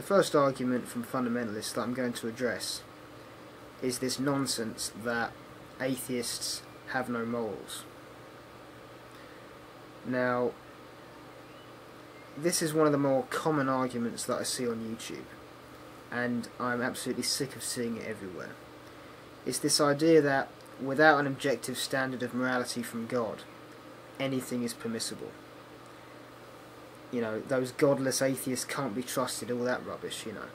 first argument from fundamentalists that I'm going to address is this nonsense that atheists have no morals. Now, this is one of the more common arguments that I see on YouTube, and I'm absolutely sick of seeing it everywhere. It's this idea that without an objective standard of morality from God, anything is permissible. You know, those godless atheists can't be trusted, all that rubbish, you know.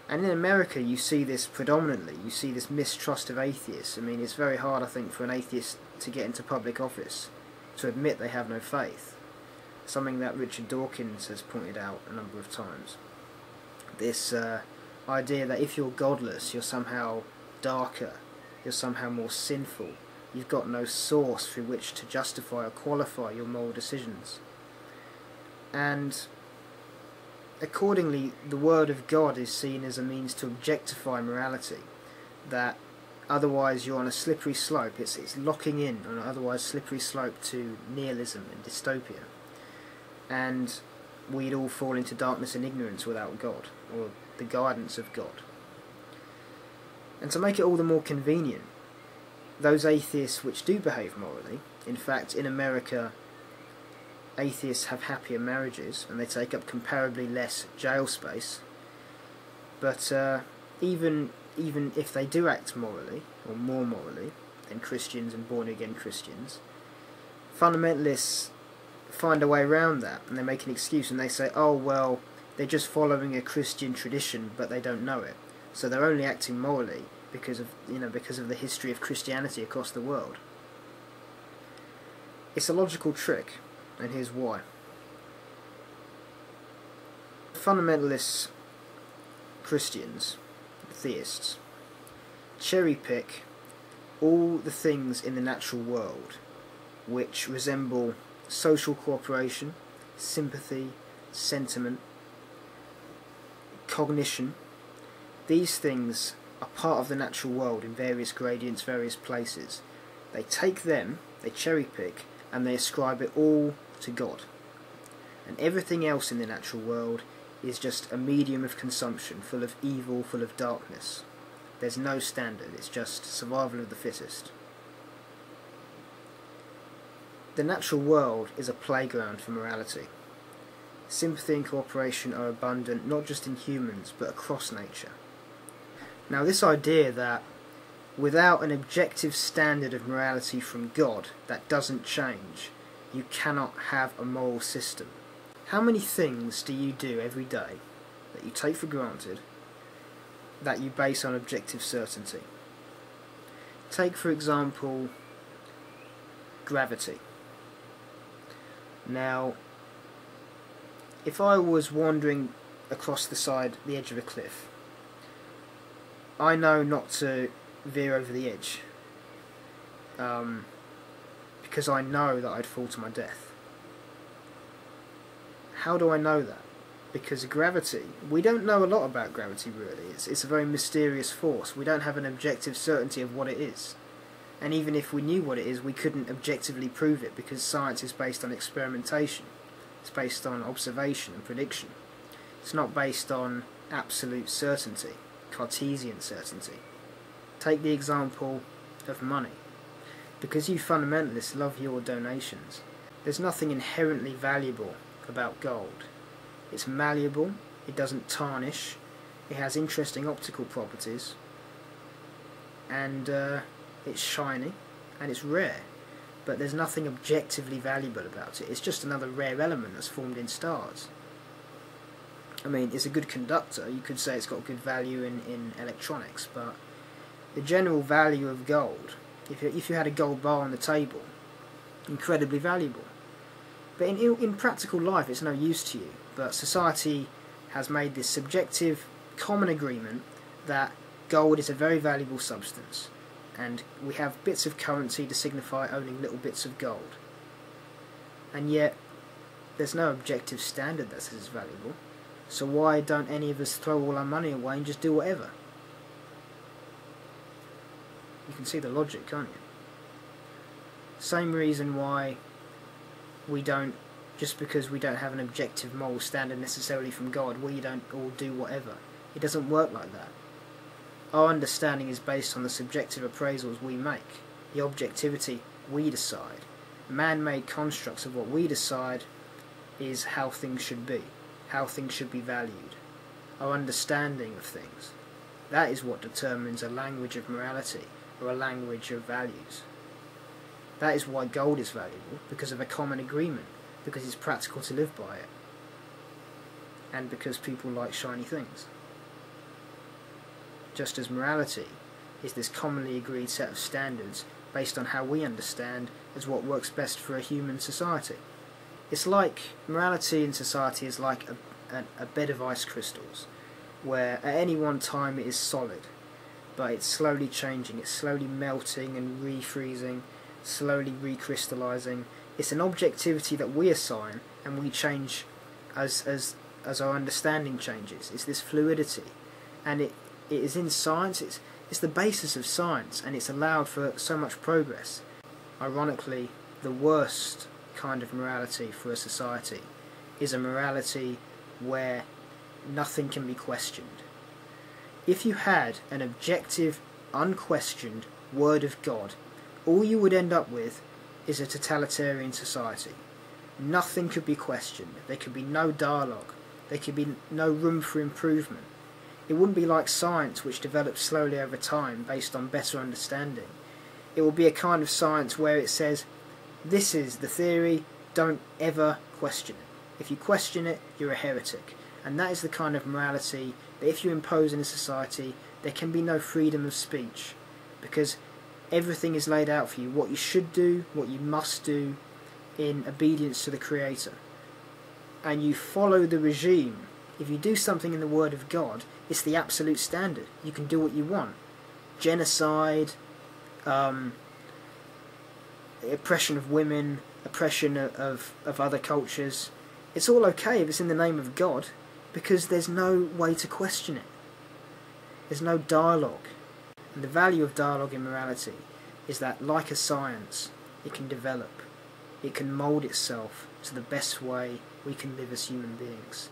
And in America you see this predominantly, you see this mistrust of atheists. I mean, it's very hard, I think, for an atheist to get into public office, to admit they have no faith. Something that Richard Dawkins has pointed out a number of times. This idea that if you're godless, you're somehow darker, you're somehow more sinful, you've got no source through which to justify or qualify your moral decisions. And accordingly, the Word of God is seen as a means to objectify morality, that otherwise you're on a slippery slope, it's locking in on an otherwise slippery slope to nihilism and dystopia. And we'd all fall into darkness and ignorance without God, or the guidance of God. And to make it all the more convenient, those atheists which do behave morally, in fact in America atheists have happier marriages and they take up comparably less jail space, but even if they do act morally, or more morally, than Christians and born-again Christians, fundamentalists find a way around that, and they make an excuse and they say, oh well, they're just following a Christian tradition but they don't know it, so they're only acting morally because of the history of Christianity across the world. It's a logical trick, and here's why. Fundamentalists, Christians, theists, cherry pick all the things in the natural world which resemble social cooperation, sympathy, sentiment, cognition. These things are part of the natural world in various gradients, various places. They take them, they cherry pick, and they ascribe it all to God. And everything else in the natural world is just a medium of consumption, full of evil, full of darkness. There's no standard, it's just survival of the fittest. The natural world is a playground for morality. Sympathy and cooperation are abundant not just in humans, but across nature. Now, this idea that without an objective standard of morality from God that doesn't change, you cannot have a moral system. How many things do you do every day that you take for granted that you base on objective certainty? Take, for example, gravity. Now, if I was wandering across the edge of a cliff, I know not to veer over the edge, because I know that I'd fall to my death. How do I know that? Because gravity, we don't know a lot about gravity really. It's a very mysterious force. We don't have an objective certainty of what it is. And even if we knew what it is, we couldn't objectively prove it, because science is based on experimentation. It's based on observation and prediction. It's not based on absolute certainty, Cartesian certainty. Take the example of money. Because you fundamentalists love your donations, there's nothing inherently valuable about gold. It's malleable, it doesn't tarnish, it has interesting optical properties, and it's shiny, and it's rare. But there's nothing objectively valuable about it. It's just another rare element that's formed in stars. I mean, it's a good conductor. You could say it's got good value in electronics, but the general value of gold, if you had a gold bar on the table, incredibly valuable. But in practical life, it's no use to you. But society has made this subjective, common agreement that gold is a very valuable substance, and we have bits of currency to signify owning little bits of gold. And yet, there's no objective standard that says it's valuable. So why don't any of us throw all our money away and just do whatever? You can see the logic, can't you? Same reason why we don't just because we don't have an objective moral standard necessarily from God, we don't all do whatever. It doesn't work like that. Our understanding is based on the subjective appraisals we make, the objectivity we decide. Man-made constructs of what we decide is how things should be, how things should be valued, our understanding of things. That is what determines a language of morality, or a language of values. That is why gold is valuable, because of a common agreement, because it's practical to live by it, and because people like shiny things. Just as morality is this commonly agreed set of standards based on how we understand as what works best for a human society. It's like, morality in society is like a bed of ice crystals, where at any one time it is solid, but it's slowly changing, it's slowly melting and refreezing, slowly recrystallizing. It's an objectivity that we assign, and we change as our understanding changes. It's this fluidity, and it is in science, it's the basis of science, and it's allowed for so much progress. Ironically, the worst kind of morality for a society is a morality where nothing can be questioned. If you had an objective, unquestioned word of God, all you would end up with is a totalitarian society. Nothing could be questioned. There could be no dialogue. There could be no room for improvement. It wouldn't be like science, which develops slowly over time based on better understanding. It will be a kind of science where it says, this is the theory, don't ever question it. If you question it, you're a heretic. And that is the kind of morality that if you impose in a society, there can be no freedom of speech, because everything is laid out for you, what you should do, what you must do, in obedience to the Creator. And you follow the regime. If you do something in the Word of God, it's the absolute standard. You can do what you want. Genocide, oppression of women, oppression of other cultures. It's all okay if it's in the name of God, because there's no way to question it. There's no dialogue. And the value of dialogue in morality is that, like a science, it can develop. It can mould itself to the best way we can live as human beings.